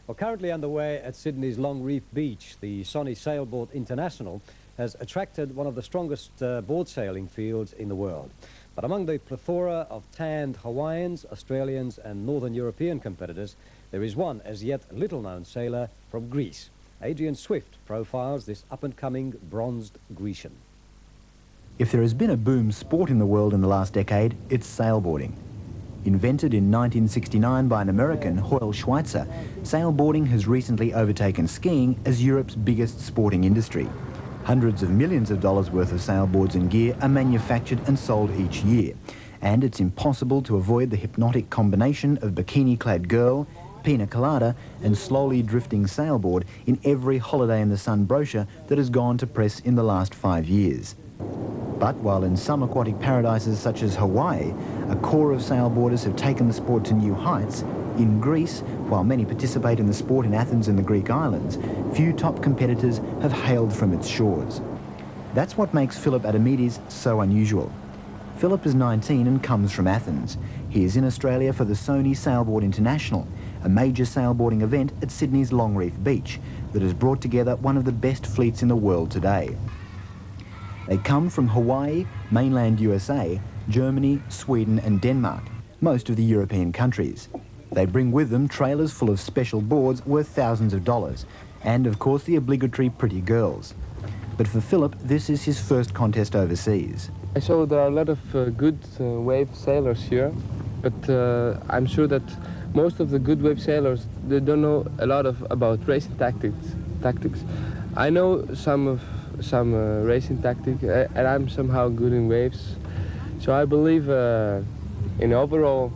Well, currently underway at Sydney's Long Reef Beach, the Sony Sailboard International has attracted one of the strongest board sailing fields in the world. But among the plethora of tanned Hawaiians, Australians and Northern European competitors, there is one as yet little-known sailor from Greece. Adrian Swift profiles this up-and-coming bronzed Grecian. If there has been a boom sport in the world in the last decade, it's sailboarding. Invented in 1969 by an American, Hoyle Schweitzer, sailboarding has recently overtaken skiing as Europe's biggest sporting industry. Hundreds of millions of dollars worth of sailboards and gear are manufactured and sold each year. And it's impossible to avoid the hypnotic combination of bikini-clad girl, pina colada and slowly drifting sailboard in every Holiday in the Sun brochure that has gone to press in the last 5 years. But while in some aquatic paradises such as Hawaii, a core of sailboarders have taken the sport to new heights, in Greece, while many participate in the sport in Athens and the Greek islands, few top competitors have hailed from its shores. That's what makes Philip Adamidis so unusual. Philip is 19 and comes from Athens. He is in Australia for the Sony Sailboard International, a major sailboarding event at Sydney's Long Reef Beach that has brought together one of the best fleets in the world today. They come from Hawaii, mainland USA, Germany, Sweden and Denmark, most of the European countries. They bring with them trailers full of special boards worth thousands of dollars, and of course the obligatory pretty girls. But for Philip, this is his first contest overseas. I saw there are a lot of good wave sailors here, but I'm sure that most of the good wave sailors, they don't know a lot about racing tactics. I know some racing tactics, and I'm somehow good in waves. So I believe in overall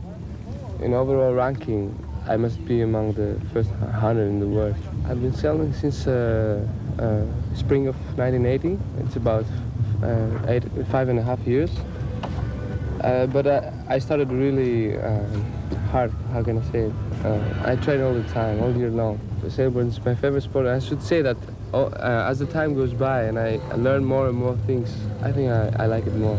ranking, I must be among the first 100 in the world. I've been sailing since spring of 1980. It's about 5.5 years. But I started really hard, how can I say it? I train all the time, all year long. Sailboarding is my favorite sport. I should say that as the time goes by and I learn more and more things, I think I like it more.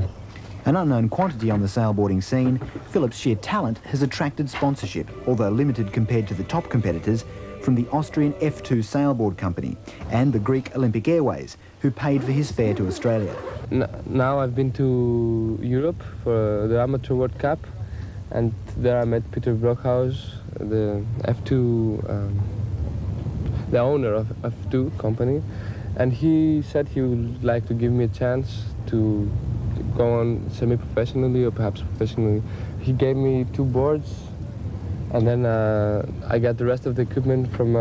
An unknown quantity on the sailboarding scene, Philip's sheer talent has attracted sponsorship, although limited compared to the top competitors, from the Austrian F2 Sailboard Company and the Greek Olympic Airways, who paid for his fare to Australia. Now I've been to Europe for the Amateur World Cup, and there I met Peter Brockhaus, the F2, the owner of F2 company, and he said he would like to give me a chance to go on semi-professionally or perhaps professionally. He gave me 2 boards, and then I got the rest of the equipment from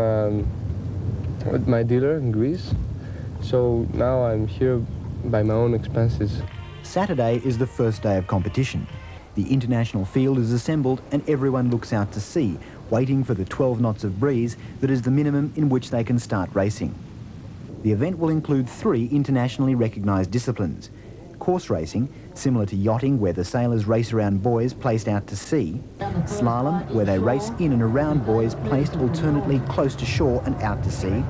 my dealer in Greece. So now I'm here by my own expenses. Saturday is the first day of competition. The international field is assembled and everyone looks out to sea, waiting for the 12 knots of breeze that is the minimum in which they can start racing. The event will include 3 internationally recognised disciplines. Course racing, similar to yachting where the sailors race around buoys placed out to sea. Slalom, where they race in and around buoys placed alternately close to shore and out to sea.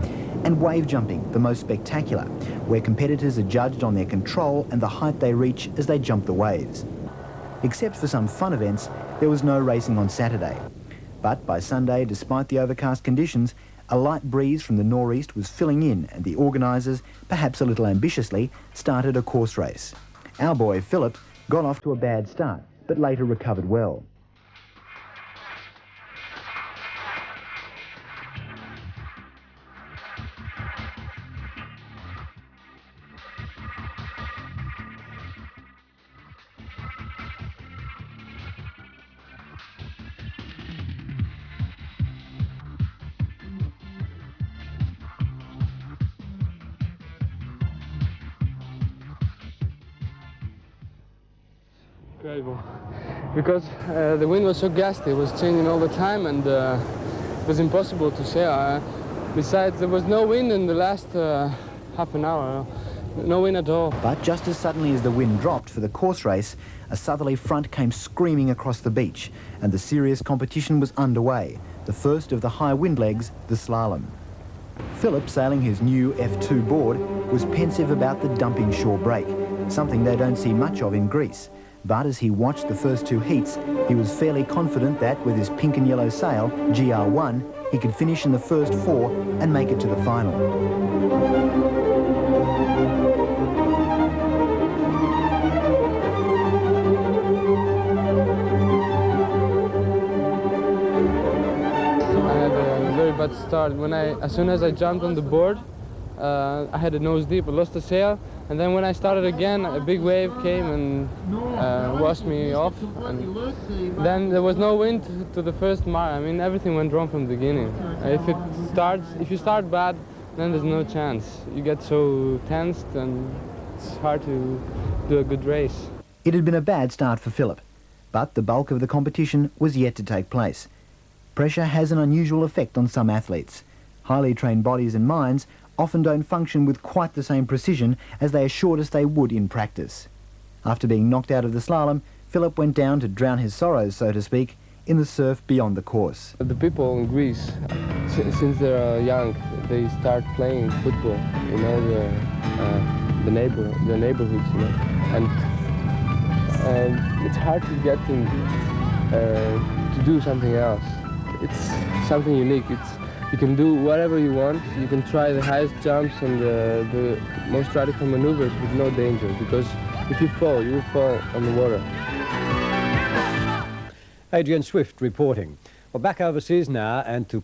And wave jumping, the most spectacular, where competitors are judged on their control and the height they reach as they jump the waves. Except for some fun events, there was no racing on Saturday. But by Sunday, despite the overcast conditions, a light breeze from the nor'east was filling in and the organisers, perhaps a little ambitiously, started a course race. Our boy Philip got off to a bad start, but later recovered well. Incredible, because the wind was so gusty, it was changing all the time, and it was impossible to sail. Besides, there was no wind in the last half an hour, no wind at all. But just as suddenly as the wind dropped for the course race, a southerly front came screaming across the beach, and the serious competition was underway, the first of the high wind legs, the slalom. Philip, sailing his new F2 board, was pensive about the dumping shore break, something they don't see much of in Greece. But as he watched the first two heats, he was fairly confident that with his pink and yellow sail, GR1, he could finish in the first four and make it to the final. I had a very bad start. As soon as I jumped on the board, I had a nose deep, I lost the sail, and then when I started again, a big wave came and washed me off. And then there was no wind to the first mile. I mean, everything went wrong from the beginning. If you start bad, then there's no chance. You get so tensed and it's hard to do a good race. It had been a bad start for Philip, but the bulk of the competition was yet to take place. Pressure has an unusual effect on some athletes. Highly trained bodies and minds often don't function with quite the same precision as they assured us they would in practice. After being knocked out of the slalom, Philip went down to drown his sorrows, so to speak, in the surf beyond the course. The people in Greece, since they're young, they start playing football in all the neighborhoods, you know, and it's hard to get them to do something else. It's something unique. You can do whatever you want. You can try the highest jumps and the most radical maneuvers with no danger, because if you fall, you will fall on the water. Adrian Swift reporting. Well, back overseas now and to